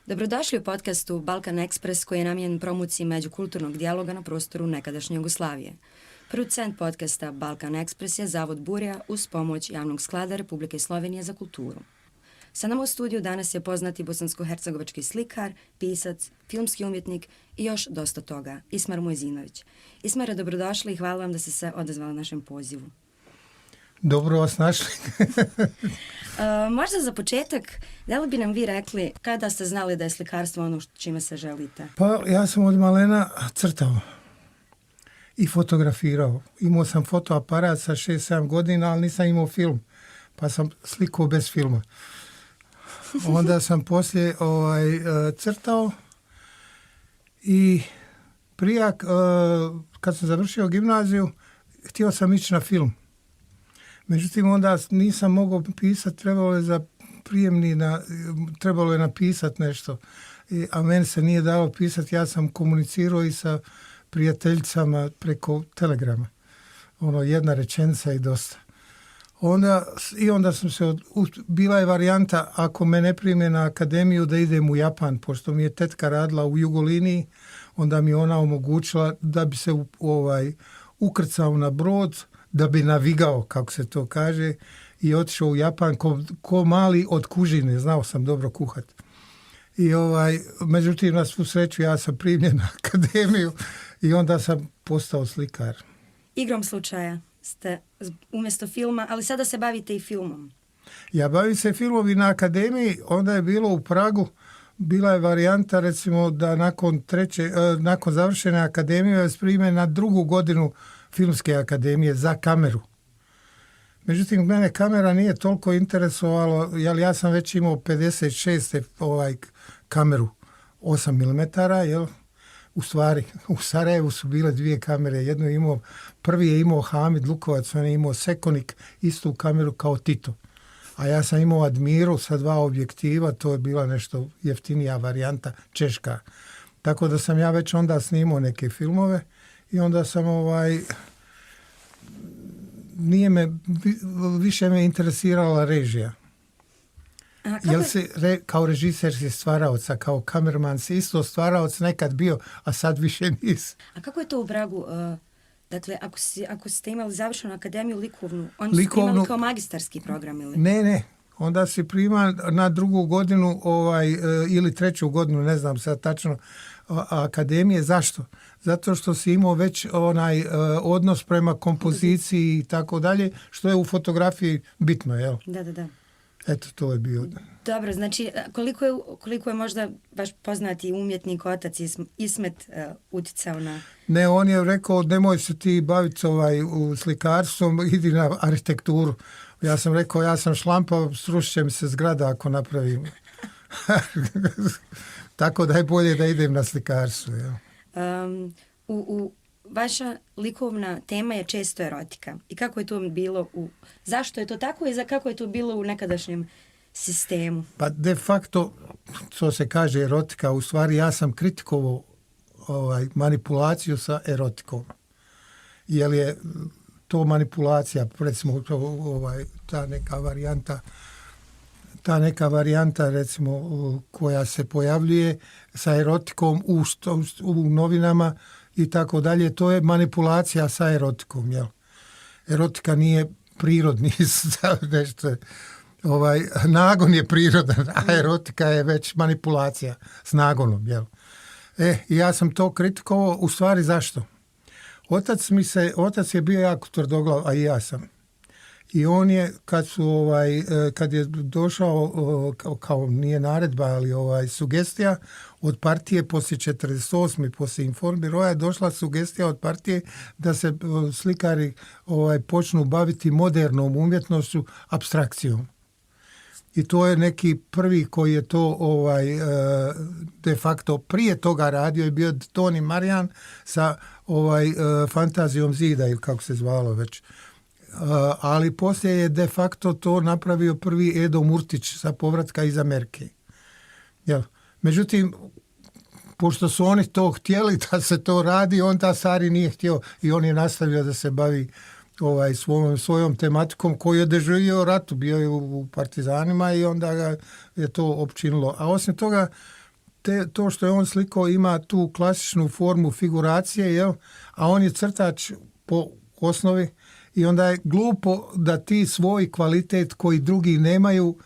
Dobrodošli u podcastu Balkan Ekspres koji je namijenjen promociji međukulturnog dijaloga na prostoru nekadašnje Jugoslavije. Producent podcasta Balkan Ekspres je Zavod Burja uz pomoć javnog sklada Republike Slovenije za kulturu. Sa nama u studiju danas je poznati bosansko-hercegovački slikar, pisac, filmski umjetnik i još dosta toga, Ismar Mujezinović. Ismare, dobrodošli i hvala vam da ste se odazvali našem pozivu. Dobro vas našli. Možda za početak, da li bi nam vi rekli kada ste znali da je slikarstvo ono čime se želite? Pa ja sam od malena crtao i fotografirao. Imao sam fotoaparat sa 6-7 godina, ali nisam imao film, pa sam slikao bez filma. Onda sam poslije crtao i prije kad sam završio gimnaziju, htio sam ići na film. Međutim, onda nisam mogao pisati, trebalo je napisati nešto. A meni se nije dalo pisati, ja sam komunicirao i sa prijateljicama preko telegrama. Jedna rečenica i dosta. Onda sam se, bila je varijanta, ako me ne prime na akademiju, da idem u Japan, pošto mi je tetka radila u Jugoliniji, onda mi ona omogućila da bi se ukrcao na brod, da bi navigao, kako se to kaže, i otišao u Japan ko mali od kužine, znao sam dobro kuhati. I međutim, na svu sreću, ja sam primljen na akademiju i onda sam postao slikar. Igrom slučaja ste umjesto filma, ali sada se bavite i filmom. Ja bavim se filmom i na akademiji, onda je bilo u Pragu, bila je varijanta recimo da nakon završene akademije je primljen na 2. godinu Filmske akademije za kameru. Međutim, mene kamera nije toliko interesovalo, jer ja sam već imao 56. kameru 8 mm, U stvari, u Sarajevu su bile 2 kamere. Prvi je imao Hamid Lukovac, on je imao Sekonik, istu kameru kao Tito. A ja sam imao Admiru sa 2 objektiva, to je bila nešto jeftinija varijanta, češka. Tako da sam ja već onda snimao neke filmove i onda sam više me interesirala režija. Jel se kao režiser si stvaraoc, a kao kamerman si isto stvaraoc nekad bio, a sad više nisi. A kako je to u Pragu? Dakle, ako ste imali završenu akademiju likovnu, oni su primali kao magistarski program ili? Ne. Onda si prima na 2. godinu ili 3. godinu, ne znam sad tačno, akademije. Zašto? Zato što si imao već odnos prema kompoziciji i tako dalje, što je u fotografiji bitno, jel? Da. Eto, to je bio. Dobro, znači, koliko je možda baš poznati umjetnik, otac Ismet uticao na... Ne, on je rekao, nemoj se ti baviti slikarstvom, idi na arhitekturu. Ja sam rekao, ja sam šlampa, srušit će mi se zgrada ako napravim. Tako da je bolje da idem na slikarstvo. Ja. Vaša likovna tema je često erotika. I kako je to bilo zašto je to tako i kako je to bilo u nekadašnjem sistemu? Pa de facto, to se kaže erotika, u stvari ja sam kritikovao manipulaciju sa erotikom. Jer je to manipulacija, recimo ta neka varijanta recimo koja se pojavljuje sa erotikom u novinama i tako dalje, to je manipulacija sa erotikom, jel? Erotika nije prirodni nešto. Nagon je prirodan, a erotika je već manipulacija s nagonom, jel? Ja sam to kritikovao, u stvari zašto? Otac je bio jako tvrdoglav, a i ja sam. I on je, kad je došao, kao nije naredba, ali sugestija od partije poslije 48. poslije Informiroja je došla sugestija od partije da se slikari počnu baviti modernom umjetnošću, apstrakcijom. I to je neki prvi koji je to de facto prije toga radio je bio Toni Marijan sa Fantazijom zida ili kako se zvalo već. Ali poslije je de facto to napravio prvi Edo Murtić sa povratka iz Amerike. Jel? Međutim, pošto su oni to htjeli da se to radi, on ta Sari nije htio i on je nastavio da se bavi svojom tematikom koju je doživio ratu, bio je u partizanima i onda ga je to opčinilo. A osim toga, to što je on slikao ima tu klasičnu formu figuracije, jel? A on je crtač po osnovi i onda je glupo da ti svoj kvalitet koji drugi nemaju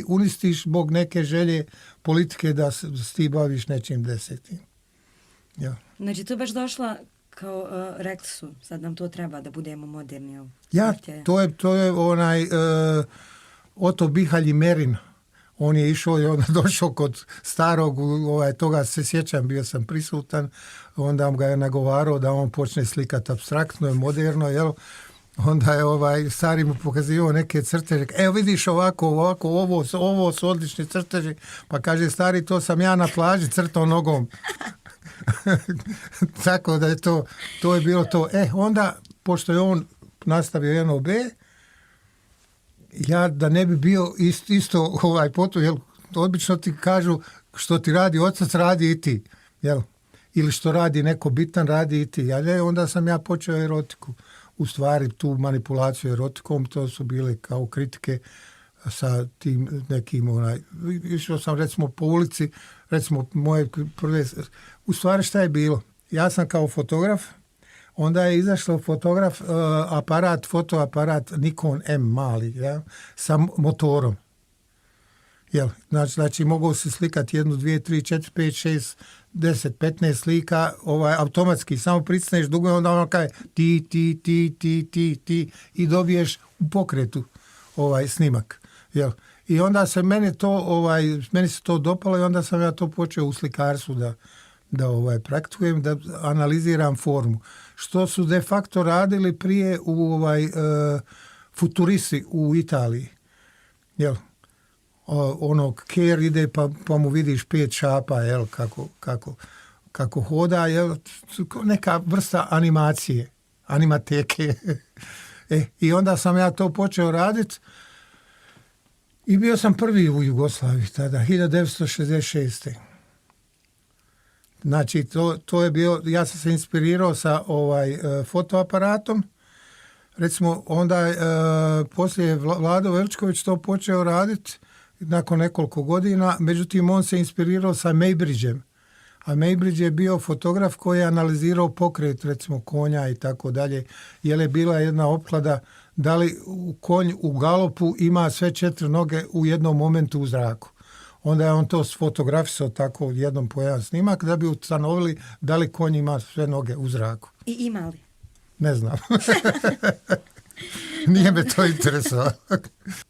uništiš zbog neke želje politike da se ti baviš nečim desetim. Ja. Znači, to je baš došla kao rekli su, sad nam to treba da budemo moderni. Ja, to je Oto Bihalj Merin. On je išao i onda došao kod starog, toga se sjećam, bio sam prisutan, onda ga je nagovarao da on počne slikati apstraktno i moderno, jel? Onda je stari mu pokazivao neke crteže. Evo vidiš ovako, ovo su odlični crteži. Pa kaže stari, to sam ja na plaži crtao nogom. Tako da je to je bilo to. Onda, pošto je on nastavio NOB, ja da ne bi bio isto potom, jel, obično ti kažu što ti radi otac, radi i ti, jel? Ili što radi neko bitan, radi i ti. Onda sam ja počeo erotiku. U stvari tu manipulaciju erotikom, to su bile kao kritike sa tim nekim, išao sam recimo po ulici, recimo moje prve, u stvari šta je bilo? Ja sam kao fotograf, onda je izašao fotograf, fotoaparat Nikon M mali, ja, sa motorom. Jel? Znači mogao se slikati 1, 2, 3, 4, 5, 6, 10, 15 slika, automatski, samo pritisneš dugo, onda ono kaže ti i dobiješ u pokretu snimak. Jel? I onda se meni se to dopalo i onda sam ja to počeo u slikarstvu da praktikujem, da analiziram formu. Što su de facto radili prije futuristi u Italiji. Jel? Ker ide pa mu vidiš 5 šapa, jel, kako hoda, jel, neka vrsta animacije, animateke. I onda sam ja to počeo raditi i bio sam prvi u Jugoslaviji tada, 1966. Znači, to je bio, ja sam se inspirirao sa fotoaparatom. Recimo, onda poslije Vlado Veličković to počeo raditi nakon nekoliko godina, međutim on se inspirirao sa Maybridgeom. A Maybridge je bio fotograf koji je analizirao pokret, recimo konja i tako dalje, jer je bila jedna opklada da li konj u galopu ima sve 4 noge u jednom momentu u zraku. Onda je on to sfotografisao tako jednom po jedan snimak da bi ustanovili da li konj ima sve noge u zraku. I ima li? Ne znam. Nije me to interesovalo.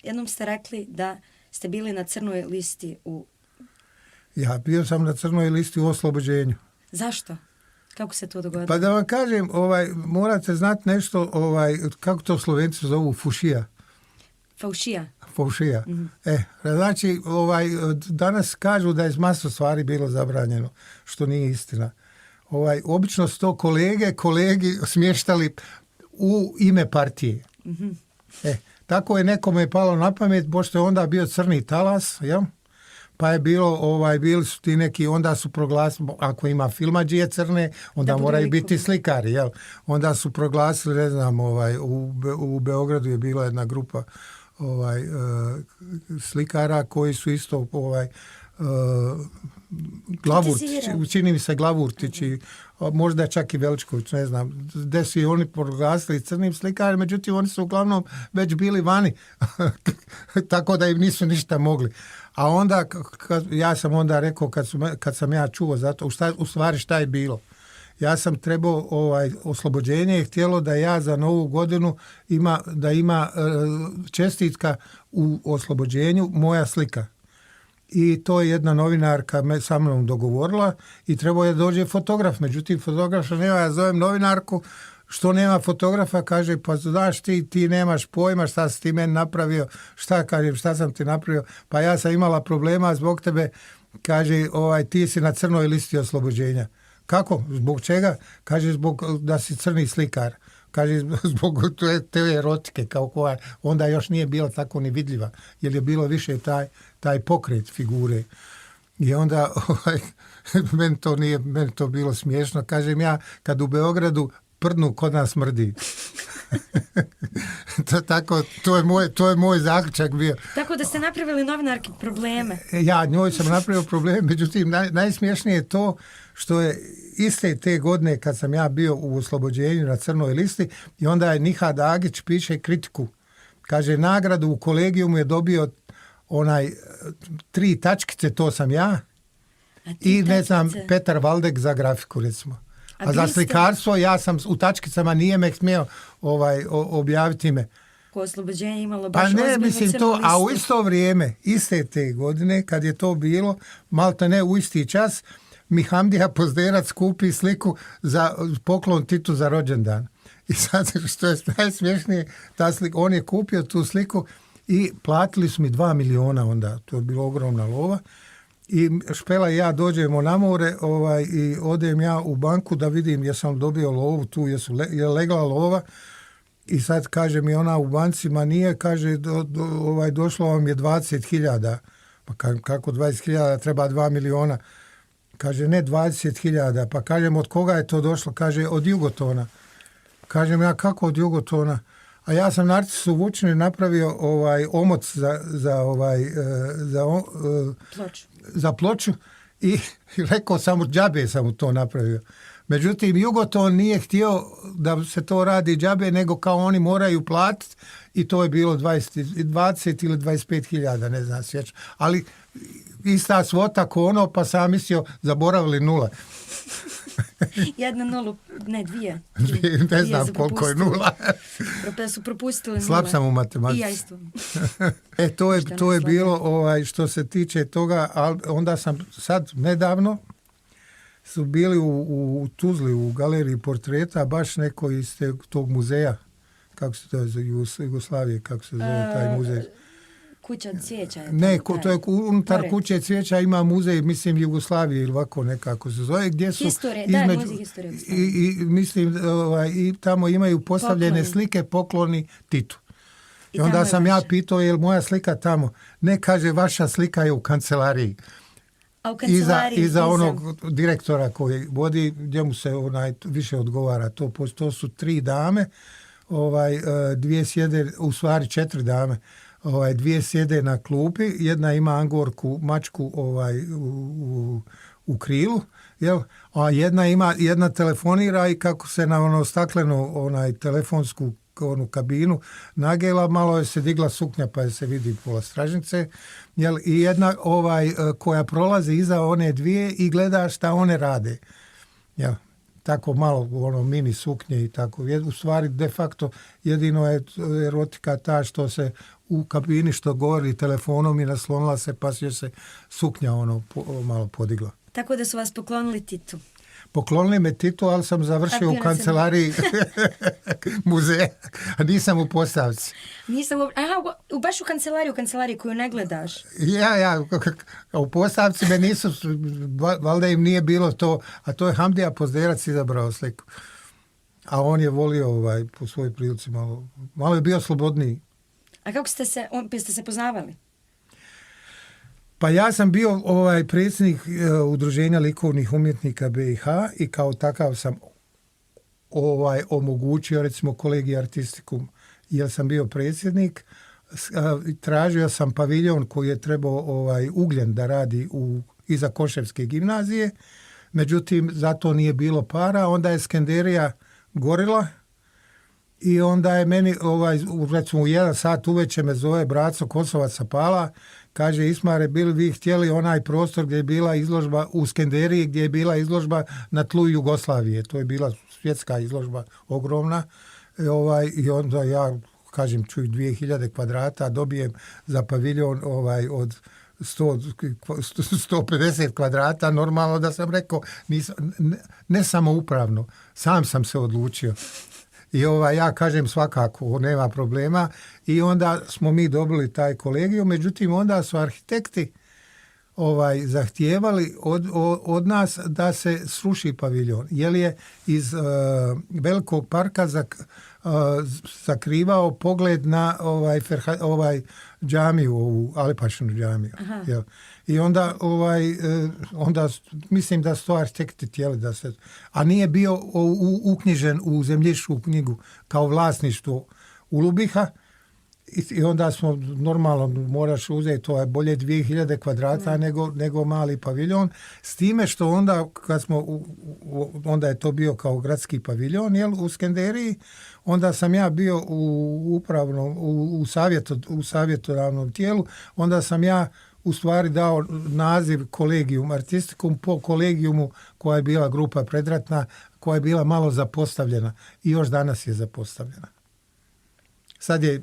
Jednom ste rekli da ste bili na crnoj listi u... Ja bio sam na crnoj listi u Oslobođenju. Zašto? Kako se to dogodilo? Pa da vam kažem, morate znati nešto, kako to Slovenci zovu, fušija. Faušija. Mm-hmm. Znači, danas kažu da je maso stvari bilo zabranjeno, što nije istina. Obično su to kolegi smještali u ime partije. Mm-hmm. Tako je nekome palo na pamet, pošto je onda bio crni talas, jel? Pa je bili su ti neki, onda su proglasili, ako ima filmadžije crne, onda moraju biti slikari, jel? Onda su proglasili, ne znam, u Beogradu je bila jedna grupa slikara koji su isto čini mi se Glavurtići, možda čak i Veličković, ne znam, gde su i oni proglasili crnim slikarima, međutim oni su uglavnom već bili vani, tako da im nisu ništa mogli. A onda, ja sam onda rekao, kad sam ja čuo za to, u stvari šta je bilo? Ja sam trebao, Oslobođenje je htjelo da ja za Novu godinu ima čestitka u Oslobođenju moja slika. I to je jedna novinarka sa mnom dogovorila i trebao je dođe fotograf. Međutim, fotografa nema, ja zovem novinarku, što nema fotografa, kaže, pa znaš ti nemaš pojma šta si ti meni napravio, šta sam ti napravio, pa ja sam imala problema zbog tebe, kaže, ti si na crnoj listi Oslobođenja. Kako? Zbog čega? Kaže, zbog da si crni slikar. Kaže, zbog te erotike, kao koja onda još nije bila tako ni vidljiva, jer je bilo više taj pokret figure. I onda meni to bilo smiješno. Kažem ja, kad u Beogradu prdnu, kod nas smrdi. Tako, to je moj zaključak bio. Tako da ste napravili novinarki probleme. Ja njoj sam napravio problem, međutim najsmješnije je to što je iste te godine kad sam ja bio u oslobođenju na crnoj listi i onda je Nihad Agić piše kritiku. Kaže, nagradu u kolegijumu je dobio 3 tačkice, to sam ja, i ne znam, Petar Valdek za grafiku, recimo. A za slikarstvo ja sam u tačkicama, nije me smio objaviti me. Ko oslobođenje imalo baš pa ne, ozbiljno mislim to, a u isto vrijeme, iste te godine, kad je to bilo, malta ne u isti čas, mi Hamdija Pozderac kupi sliku za poklon Titu za rođendan. I sad, što je najsmješnije, ta slika, on je kupio tu sliku i platili su mi 2 miliona onda, to je bila ogromna lova. I Špela i ja dođemo na more i odem ja u banku da vidim jesam dobio lovu tu, je legla lova i sad kaže mi ona u banci, ma nije, kaže došlo vam je 20.000. Pa kako 20.000, treba 2 miliona. Kaže ne 20.000, pa kažem od koga je to došlo, kaže od Jugotona. Kažem ja kako od Jugotona? A ja sam Narcisu Vučini napravio omoc za ploču i rekao sam džabe sam mu to napravio. Međutim, Jugoton nije htio da se to radi džabe, nego kao oni moraju platiti i to je bilo 20 ili 25.000, ne znam sjećam. Ali ista svota ko ono, pa sam mislio zaboravili 0. 1-0, ne 2. Ne znam koliko je 0. Da su propustili 0. Slab sam u matematici. I ja isto. To je bilo što se tiče toga, ali onda sam sad nedavno su bili u Tuzli u galeriji portreta, baš neko iz tog muzeja, kako se to zove, Jugoslavije, kako se zove taj muzej. Kuća cvijeća. Ne, to je unutar kuće cvijeća ima muzej, mislim Jugoslavije ili ovako nekako se zove, gdje su muzej historije. I mislim i tamo imaju postavljene slike pokloni Titu. I onda sam ja pitao, je li moja slika tamo? Ne, kaže, vaša slika je u kancelariji. A u kancelariji iza onog direktora koji vodi, gdje mu se više odgovara. To su 3 dame, 2 sjede, u stvari 4 dame. 2 sjede na klupi, jedna ima angorku, mačku u krilu, jel? A jedna telefonira i kako se na staklenu telefonsku kabinu nagela, malo je se digla suknja pa je se vidi pola stražnice, jel? I jedna koja prolazi iza one 2 i gleda šta one rade, jel? Tako malo mini suknje i tako. U stvari de facto jedino je erotika ta što se u kabini što govori telefonom i naslonila se pa se suknja malo podigla. Tako da su vas poklonili Titu. Poklonili me Titu, ali sam završio u kancelariji muzeja, a nisam u postavci. Baš u kancelariji koju ne gledaš. Ja, u postavci me nisu, valjda im nije bilo to, a to je Hamdija Pozderac izabrao sliku. A on je volio po svojoj prilici malo je bio slobodniji. A kako ste se poznavali? Pa ja sam bio predsjednik Udruženja likovnih umjetnika BiH i kao takav sam omogućio recimo Collegia Artisticum, jer sam bio predsjednik. Tražio sam paviljon koji je trebao Ugljen da radi iza Koševske gimnazije, međutim za to nije bilo para, onda je Skenderija gorila i onda je meni recimo u 1 sat uveče me zove Braco Kosovac sa Pala, kaže Ismare, bili vi htjeli onaj prostor gdje je bila izložba u Skenderiji, gdje je bila izložba na tlu Jugoslavije, to je bila svjetska izložba ogromna, i onda ja kažem, čuj, 2000 kvadrata dobijem za paviljon od 150 kvadrata, normalno da sam rekao, ne samo upravno, sam sam se odlučio. I ja kažem svakako, nema problema. I onda smo mi dobili taj kolegiju, međutim onda su arhitekti zahtijevali od nas da se sruši paviljon. Jer je iz velikog parka zakrivao pogled na džamiju, ovu Alipašinu džamiju. Jel? I onda, onda mislim da su to arhitekti htjeli da se... A nije bio uknjižen u zemljišnu knjigu kao vlasništvo Ulubiha. I onda smo normalno moraš uzeti, to je bolje 2000 kvadrata nego mali paviljon, s time što onda kad smo onda je to bio kao gradski paviljon, jel, u Skenderiji, onda sam ja bio u upravnom u savjetodavnom tijelu, onda sam ja u stvari dao naziv kolegijum artistikum po kolegijumu koja je bila grupa predratna, koja je bila malo zapostavljena i još danas je zapostavljena. Sad je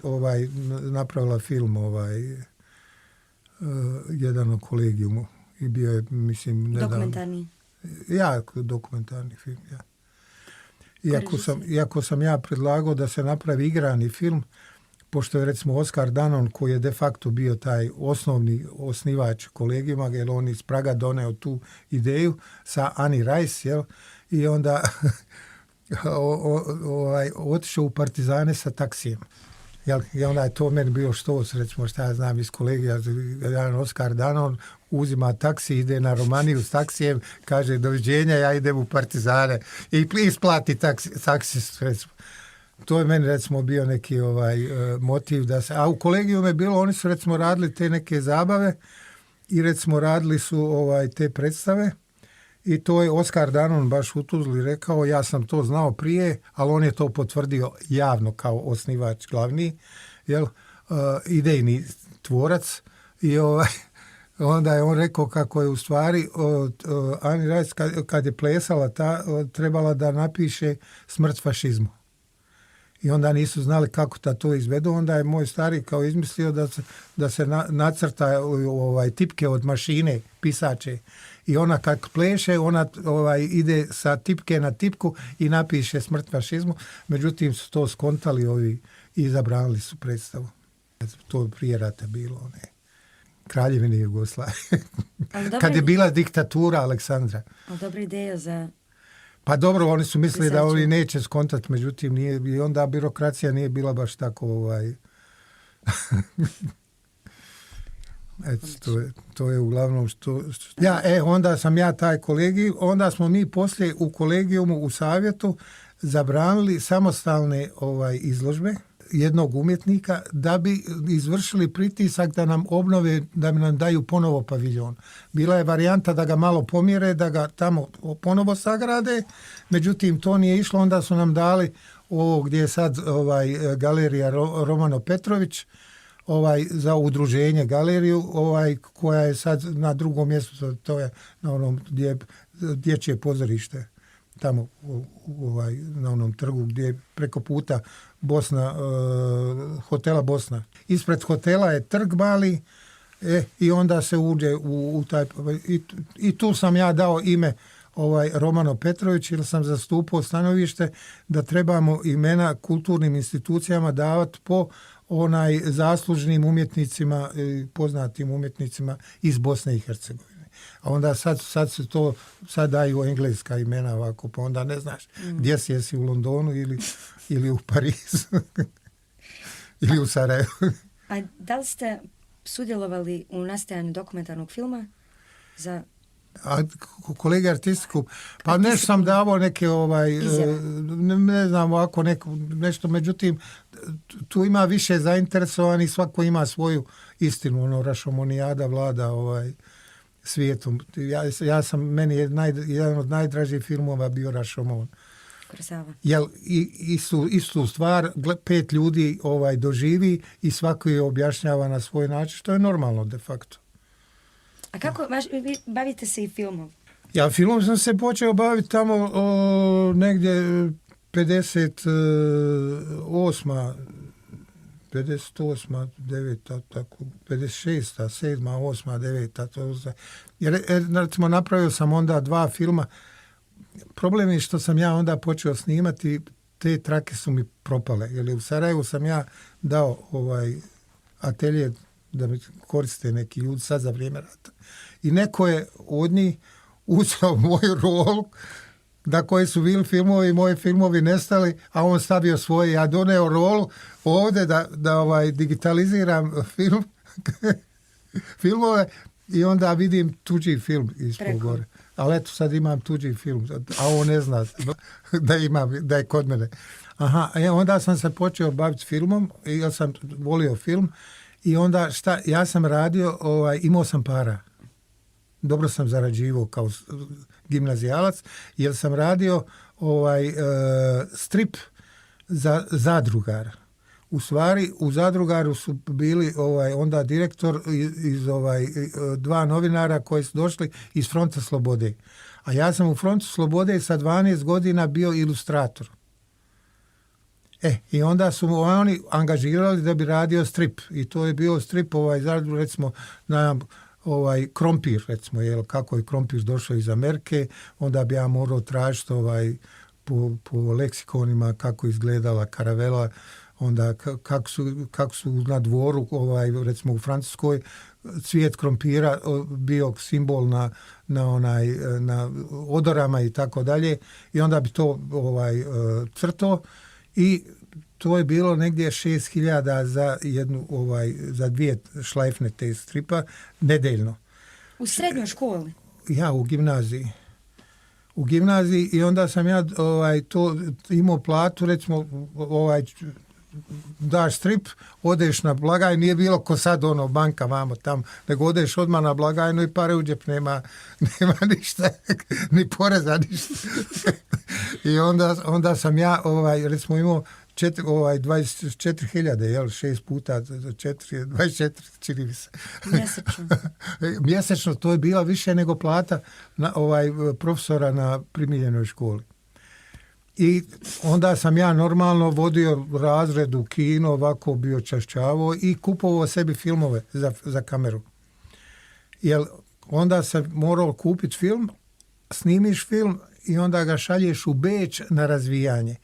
napravila film jedan o kolegijumu i bio je, mislim, nedavno. Dokumentarni? Dokumentarni film, ja. Iako sam ja predlagao da se napravi igrani film, pošto je recimo Oskar Danon, koji je de facto bio taj osnovni osnivač kolegijuma, jer on iz Praga doneo tu ideju sa Ani Rice, jel? I onda otišao u Partizane sa taksijem. I onda je to meni bio štos, recimo, šta ja znam iz kolegija, jedan Oskar Danon uzima taksi, ide na Romaniju s taksijem, kaže doviđenja, ja idem u Partizane i isplati taksi, recimo. To je meni, recimo, bio neki motiv da se... A u kolegiju je bilo, oni su, recimo, radili te neke zabave i, recimo, radili su te predstave i to je Oskar Danon baš u Tuzli rekao, ja sam to znao prije, ali on je to potvrdio javno kao osnivač glavni, jel, idejni tvorac i onda je on rekao kako je u stvari Ani Rice kad je plesala trebala da napiše smrt fašizmu. I onda nisu znali kako da to izvedu, onda je moj stari kao izmislio da se nacrta tipke od mašine, pisače. I ona kad pleše, ona ide sa tipke na tipku i napiše smrt fašizmu. Međutim su to skontali ovi i zabranili su predstavu. To prije rata bilo, Kraljevine Jugoslavije. Kad je bila diktatura Aleksandra. Ali dobra ideja za... Pa dobro, oni su mislili da ovi neće skontati, međutim nije, i onda birokracija nije bila baš tako to je uglavnom što... Onda sam ja taj kolegij, onda smo mi poslije u kolegijumu u savjetu zabranili samostalne izložbe jednog umjetnika da bi izvršili pritisak da nam obnove, da nam daju ponovo paviljon. Bila je varijanta da ga malo pomjere, da ga tamo ponovo sagrade, međutim to nije išlo, onda su nam dali ovo gdje je sad galerija Romano Petrović, za udruženje galeriju, koja je sad na drugom mjestu, to je na onom dječje pozorište, tamo na onom trgu gdje je preko puta Bosna, hotela Bosna. Ispred hotela je trg mali i onda se uđe u taj... I tu sam ja dao ime Romano Petrović, jer sam zastupao stanovište da trebamo imena kulturnim institucijama davati po zaslužnim umjetnicima, poznatim umjetnicima iz Bosne i Hercegovine. A onda sad daju engleska imena ovako, pa onda ne znaš gdje si, jesi u Londonu ili u Parizu ili u Sarajevu. A da li ste sudjelovali u nastajanju dokumentarnog filma za... A kolega artistiku, pa nešto sam davao neke ne znam ovako nešto, međutim tu ima više zainteresovani, svako ima svoju istinu, Rašomonijada vlada svijetom. Ja sam, meni je jedan od najdražih filmova bio Rašomon. Jel, istu stvar 5 ljudi doživi i svako je objašnjava na svoj način, što je normalno de facto. A kako, vi bavite se i filmom? Ja filmom sam se počeo baviti tamo negdje 58. 9. tako, 56. 7. 8. 9. Jer recimo napravio sam onda 2 filma. Problem je što sam ja onda počeo snimati, te trake su mi propale. Jer u Sarajevu sam ja dao atelje da mi koriste neki ljudi sad za vrijeme rata. I neko je od njih uzeo moju rolu na koje su bili filmovi i moji filmovi nestali, a on stavio svoje. Ja doneo rolu ovdje da digitaliziram filmove i onda vidim tuđi film ispod gore. Ali eto, sad imam tuđi film, a on ne zna da je kod mene. Aha, onda sam se počeo baviti filmom, jer sam volio film i onda ja sam radio, imao sam para. Dobro sam zarađivao kao gimnazijalac, jer sam radio strip za zadrugara. U stvari, u zadrugaru su bili onda direktor iz dva novinara koji su došli iz Fronta Slobode. A ja sam u Frontu Slobode sa 12 godina bio ilustrator. I onda su oni angažirali da bi radio strip. I to je bio strip, recimo, krompir, recimo, kako je krompir došao iz Amerike, onda bi ja morao tražiti po leksikonima kako izgledala karavela, onda kako su na dvoru, recimo u Francuskoj, cvijet krompira bio simbol na odorama i tako dalje, i onda bi to crto i to je bilo negdje 6.000 za dvije šlajfne te stripa nedeljno. U srednjoj školi? Ja, u gimnaziji i onda sam ja to imao platu, recimo daš strip, odeš na blagajnu, nije bilo ko sad banka vamo tam, nego odeš odmah na blagajnu i pare u džep, nema ništa, ni poreza, ništa. I onda sam ja, recimo imao 24.000, 6 puta 4, 24, čini mi se. Mjesečno. Mjesečno, to je bila više nego plata profesora na primiljenoj školi. I onda sam ja normalno vodio razred u kino, ovako bio čašćavao i kupovao sebi filmove za kameru. Jer onda sam morao kupiti film, snimiš film i onda ga šalješ u Beč na razvijanje.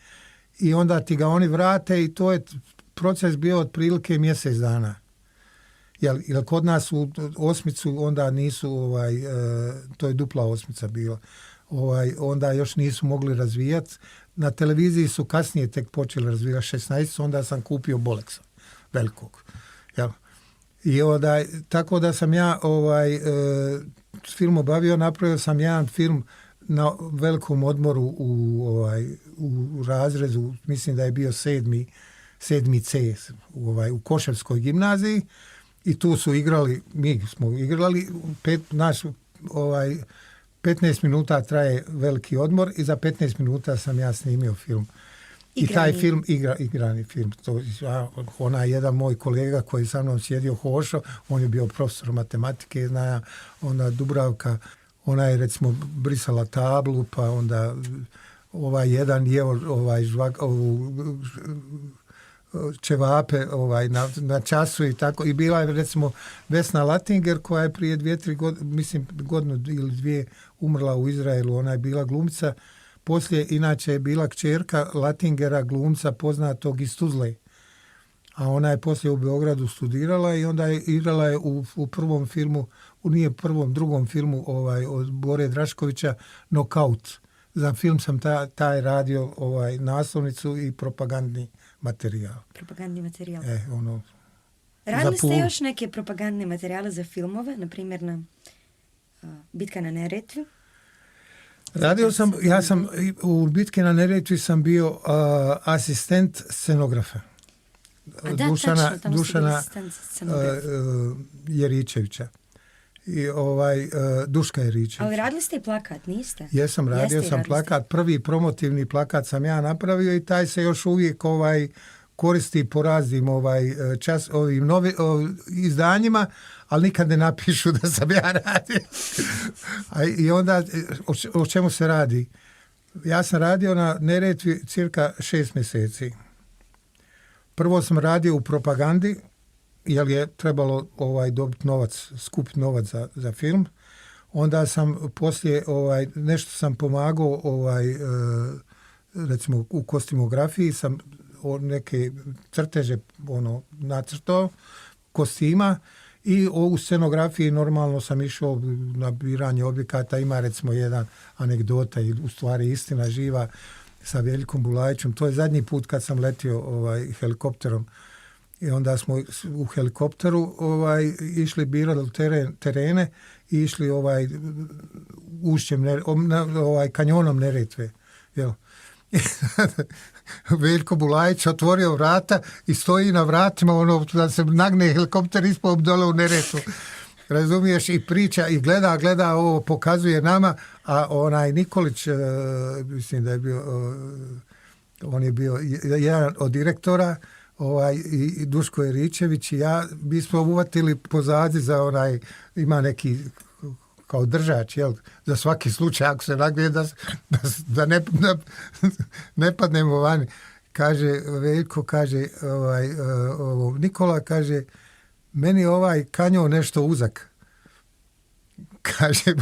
I onda ti ga oni vrate i to je proces bio otprilike mjesec dana. Jer kod nas u osmicu onda nisu, to je dupla osmica bila, onda još nisu mogli razvijati. Na televiziji su kasnije tek počeli razvijati 16, onda sam kupio Boleksa velikog. Jel? I tako da sam ja s filmom obavio, napravio sam jedan film na velikom odmoru u razredu, mislim da je bio 7. C u Koševskoj gimnaziji, i tu su igrali, mi smo igrali, 15 minuta traje veliki odmor i za 15 minuta sam ja snimio film. I taj film, igrani film. Onaj jedan moj kolega koji sa mnom sjedio, Hošo, on je bio profesor matematike, onda Dubravka, ona je recimo brisala tablu, pa onda jedan jeo čevape na času i tako. I bila je recimo Vesna Latinger koja je prije 2-3 godine, mislim godinu ili 2 umrla u Izraelu. Ona je bila glumica. Poslije inače je bila kćerka Latingera, glumca poznatog iz Tuzle. A ona je poslije u Beogradu studirala i onda je igrala je u prvom filmu, drugom filmu od Bore Draškovića, Nokaut. Za film sam taj radio naslovnicu i propagandni materijal. Propagandni materijal. Radili ste još neke propagandne materijale za filmove, na primjer na Bitka na Neretvi? Radio sam, u Bitke na Neretvi sam bio asistent scenografa. Dušana Jeričevića. I Duška Jeričevića. Ali radili ste i plakat, niste? Jesam, radio sam plakat. Prvi promotivni plakat sam ja napravio i taj se još uvijek koristi po raznim ovim izdanjima, ali nikad ne napišu da sam ja radio. I onda, o čemu se radi? Ja sam radio na Neretvi cirka 6 mjeseci. Prvo sam radio u propagandi, jer je trebalo dobiti novac, skupiti novac za film. Onda sam poslije nešto sam pomagao recimo u kostimografiji sam neke crteže nacrtao kostima i u scenografiji normalno sam išao na biranje objekata. Ima recimo jedan anegdota i u stvari istina živa sa Veljkom Bulajićem. To je zadnji put kad sam letio helikopterom. I onda smo u helikopteru išli birali terene i išli ušćem, kanjonom Neretve. Jel? Veljko Bulajić otvorio vrata i stoji na vratima da se nagne helikopter ispod dole u Neretvu. Razumiješ, i priča i gleda ovo, pokazuje nama, a Nikolić, mislim da je bio, on je bio jedan od direktora, i Duško Jeričević i ja, mi smo uvatili pozadi za ima neki kao držač, jel, za svaki slučaj, ako se nagne da ne padnemo vani. Kaže, Veljko, kaže, Nikola, kaže, meni kanjon nešto uzak. Kaže,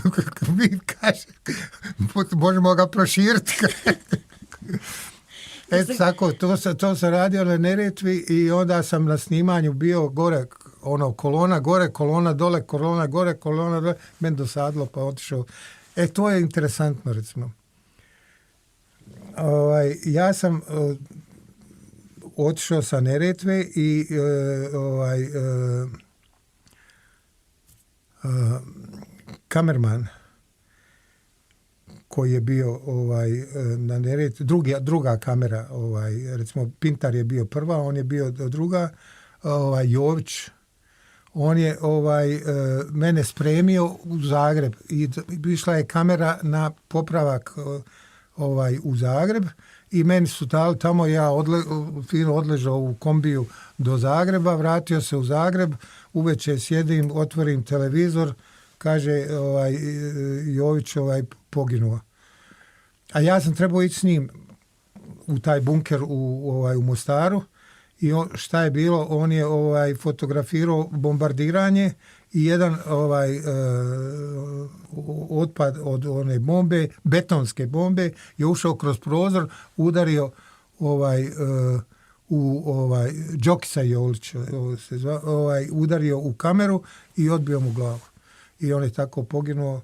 možemo ga proširiti. Tako, to sam radio na Neretvi i onda sam na snimanju bio gore, kolona gore, kolona dole, kolona gore, kolona dole, meni dosadilo pa otišao. To je interesantno, recimo. Ja sam otišao sa Neretve i kamerman koji je bio na Neretvi, druga kamera, recimo Pintar je bio prva, on je bio druga, Jović, on je mene spremio u Zagreb i išla je kamera na popravak u Zagreb i meni su dali tamo, ja fino odležao u kombiju do Zagreba, vratio se u Zagreb, uveče sjedim, otvorim televizor, kaže Jović poginuo. A ja sam trebao ići s njim u taj bunker u Mostaru i šta je bilo, on je fotografirao bombardiranje i jedan otpad od one bombe, betonske bombe, je ušao kroz prozor, udario Đokisa Jolić, udario u kameru i odbio mu glavu. I on je tako poginuo.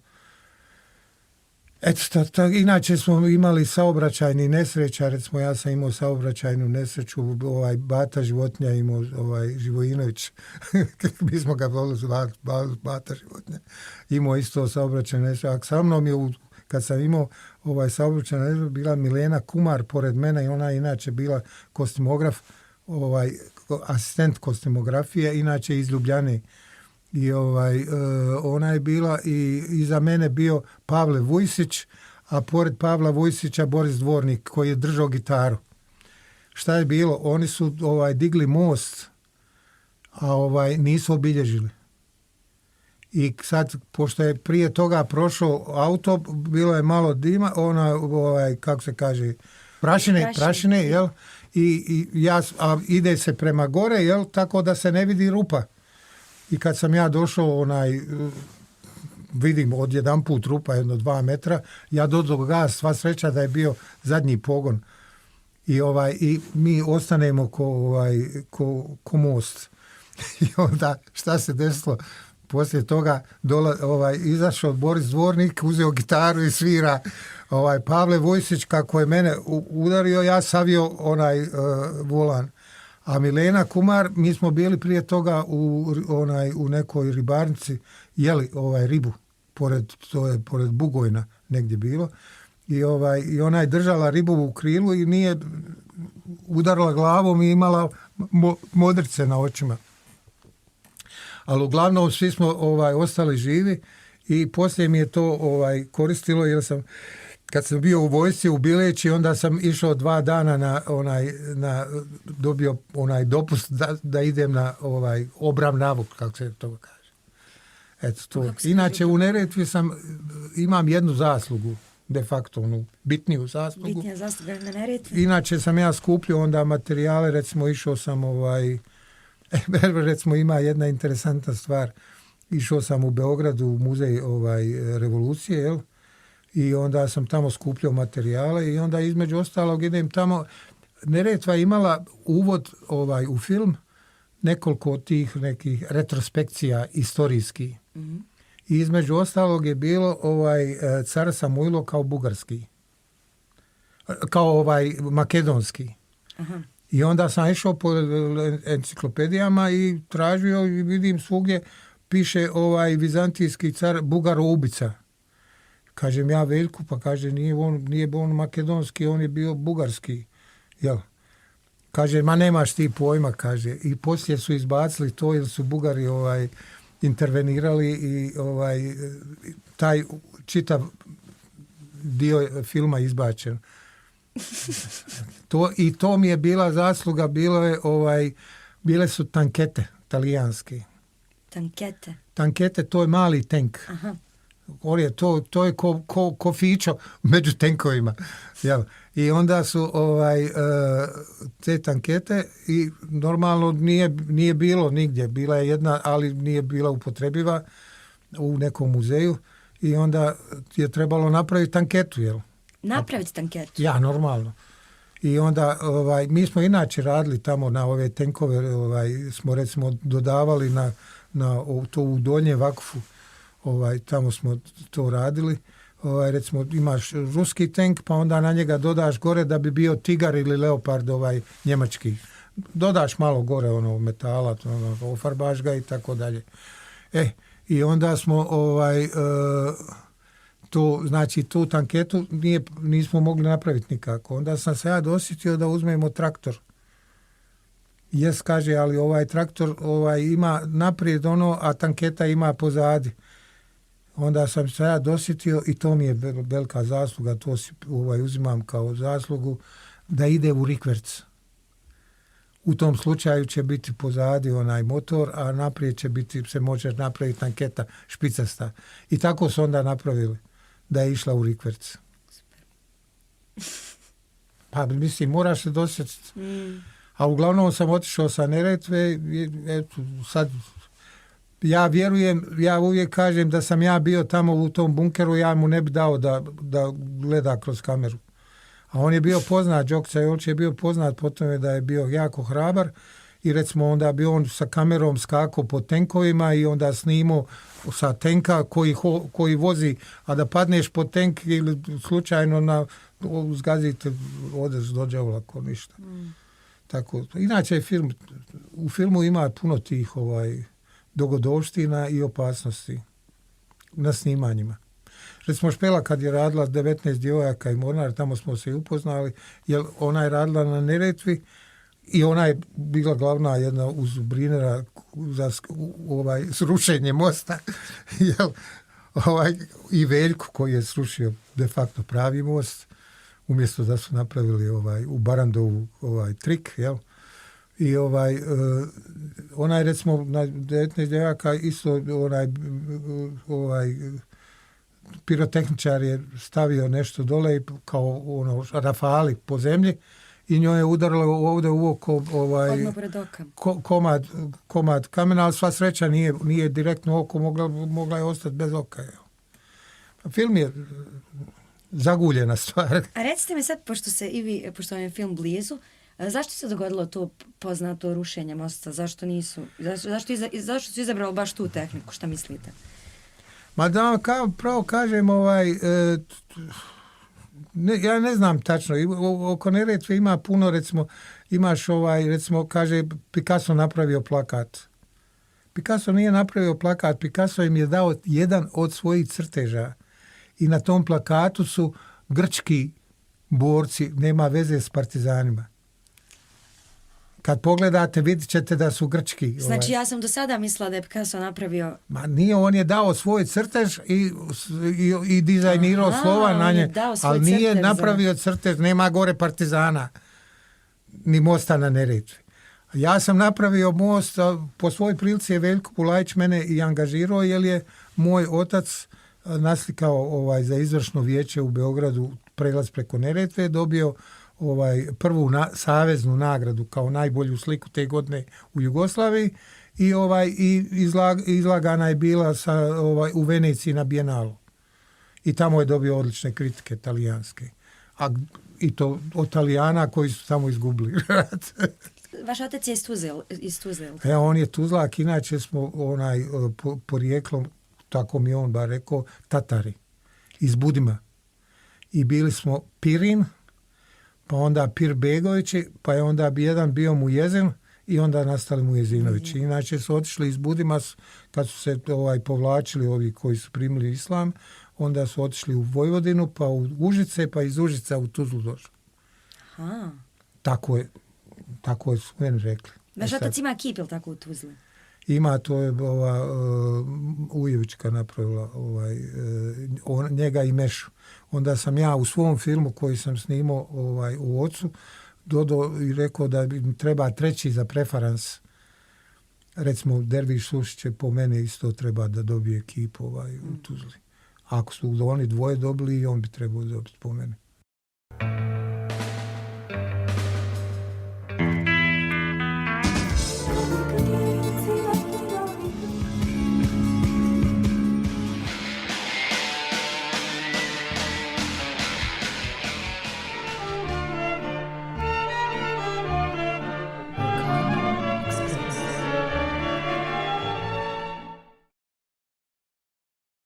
Inače smo imali saobraćajni nesreća, recimo ja sam imao saobraćajnu nesreću, Bata Životinja imao Živojinović, mi smo ga volili Bata Životinja, imao isto saobraćajnu nesreću, a sa mnom je, kad sam imao saobraćajnu nesreću, bila Milena Kumar pored mene i ona je inače bila kostimograf, asistent kostimografije, inače iz Ljubljane. I ona je bila i iza mene bio Pavle Vujsić, a pored Pavla Vujsića Boris Dvornik koji je držao gitaru. Šta je bilo? Oni su digli most, a nisu obilježili. I sad, pošto je prije toga prošao auto, bilo je malo dima, kako se kaže, prašine, jel? A ide se prema gore, jel? Tako da se ne vidi rupa. I kad sam ja došao, vidim odjedanput rupa, 2 metra, ja dodao gas, sva sreća da je bio zadnji pogon. I mi ostanemo ko most. I onda šta se desilo? Poslije toga izašao Boris Dvornik, uzeo gitaru i svira. Pavle Vojsić, kako je mene udario, ja savio volan. A Milena Kumar, mi smo bili prije toga u nekoj ribarnici, jeli ribu, pored Bugojna negdje bilo. I ona je držala ribu u krilu i nije udarila glavom i imala modrice na očima. Ali uglavnom svi smo ostali živi i poslije mi je to koristilo jer sam, kad sam bio u vojsci u Bileći, onda sam išao 2 dana dobio dopust da idem na obram navuk, kako se to kaže. Eto to. Inače u Neretvi imam jednu zaslugu, de facto onu bitniju zaslugu. Bitnija zasluga na Neretvi. Inače sam ja skupljio onda materijale, recimo išao sam recimo ima jedna interesantna stvar. Išao sam u Beogradu u muzej revolucije, jel? I onda sam tamo skupljao materijale i onda između ostalog idem tamo. Neretva imala uvod u film nekoliko tih nekih retrospekcija istorijskih. I između ostalog je bilo car Samuilo kao bugarski. Kao makedonski. Aha. I onda sam išao po enciklopedijama i tražio i vidim svugdje piše vizantijski car Bugaro ubica. Kažem ja Veljku, pa kaže nije on makedonski, on je bio bugarski. Jel? Kaže, ma nemaš ti pojma, kaže. I poslije su izbacili to jer su Bugari intervenirali i taj čitav dio filma izbačen. To mi je bila zasluga, bile su tankete talijanske. Tankete? Tankete, to je mali tank. Aha. To je ko fićo među tenkovima. Jel? I onda su te tankete i normalno nije bilo nigdje. Bila je jedna, ali nije bila upotrebiva u nekom muzeju i onda je trebalo napraviti tanketu, jel? Napraviti tanketu? Ja, normalno. I onda mi smo inače radili tamo na ove tenkove, smo recimo dodavali na to u Donje Vakfu, tamo smo to radili. Recimo imaš ruski tank, pa onda na njega dodaš gore da bi bio Tigar ili Leopard njemački. Dodaš malo gore metala, ofarbaš ga i tako dalje. I onda smo tu tanketu nismo mogli napraviti nikako. Onda sam se ja dosjetio da uzmemo traktor. Jes, kaže, ali ovaj traktor ima naprijed a tanketa ima pozadi. Onda sam se ja dosjetio i to mi je velika zasluga, to si uzimam kao zaslugu, da ide u rikverc. U tom slučaju će biti pozadi onaj motor, a naprijed će se može napraviti tanketa špicasta. I tako su onda napravili da je išla u rikverc. Pa mislim, moraš se dosjetiti. A uglavnom sam otišao sa Neretve, sad ja vjerujem, ja uvijek kažem da sam ja bio tamo u tom bunkeru, ja mu ne bi dao da gleda kroz kameru. A on je bio poznat, Đokica Jolić je bio poznat po tome da je bio jako hrabar i recimo onda bi on sa kamerom skakao po tenkovima i onda snimao sa tenka koji vozi, a da padneš po tenk ili slučajno zgazite, odeš dođe ovako, ništa. Tako, inače u filmu ima puno tih dogodovština i opasnosti na snimanjima. Recimo Špela kad je radila 19 djevojaka i Mornar, tamo smo se i upoznali, jer ona je radila na Neretvi i ona je bila glavna jedna uz Brinera za srušenje mosta. I Veljko koji je srušio de facto pravi most, umjesto da su napravili u Barandovu trik, jel? I onaj recimo na 19 djevojaka isto pirotehničar je stavio nešto dole kao rafali po zemlji i njoj je udarilo ovdje u oko odmah pred oka. komad kamena, ali sva sreća nije direktno oko, mogla je ostati bez oka. Film je zaguljena stvar. A recite mi sad, pošto vam je film blizu, zašto se dogodilo to poznato rušenje mosta? Zašto su izabrali baš tu tehniku? Šta mislite? Ma da, pravo kažem, ja ne znam tačno. Oko Neretve ima puno, recimo, imaš recimo, kaže, Picasso napravio plakat. Picasso nije napravio plakat, Picasso im je dao jedan od svojih crteža. I na tom plakatu su grčki borci, nema veze s partizanima. Kad pogledate, vidjet ćete da su grčki. Znači, ja sam do sada mislila da je Picasso napravio... Ma nije, on je dao svoj crtež i dizajnirao slova na nje, ali nije napravio crtež, nema gore partizana, ni mosta na Neretvi. Ja sam napravio most, po svoj prilici je Veljko Bulajić mene i angažirao, jer je moj otac naslikao za izvršno vijeće u Beogradu prelaz preko Neretve, dobio prvu saveznu nagradu kao najbolju sliku te godine u Jugoslaviji i izlagana je bila u Veneciji na Bijenalu. I tamo je dobio odlične kritike talijanske. I to od Talijana koji su tamo izgubili rat. Vaš otac je iz Tuzle. On je Tuzlak, inače smo porijeklom, tako mi on bar rekao, Tatari iz Budima. I bili smo Pirin, pa onda Pirbegovići, pa je onda jedan bio Mujezin i onda nastali Mujezinovići. Inače su otišli iz Budima, kad su se povlačili ovi koji su primili islam, onda su otišli u Vojvodinu, pa u Užice, pa iz Užica u Tuzlu došli. Aha. Tako su meni rekli. Vaš otac ima kip, ili tako, u Tuzli? Ima, to je Ujevićka napravila, njega i Mešu. Onda sam ja u svom filmu koji sam snimao u Ocu dodao i rekao da mi treba treći za preferans. Recimo, Derviš Sušić je po meni isto treba da dobije kip u Tuzli. Ako su oni dvoje dobili, i on bi trebao dobiti po meni.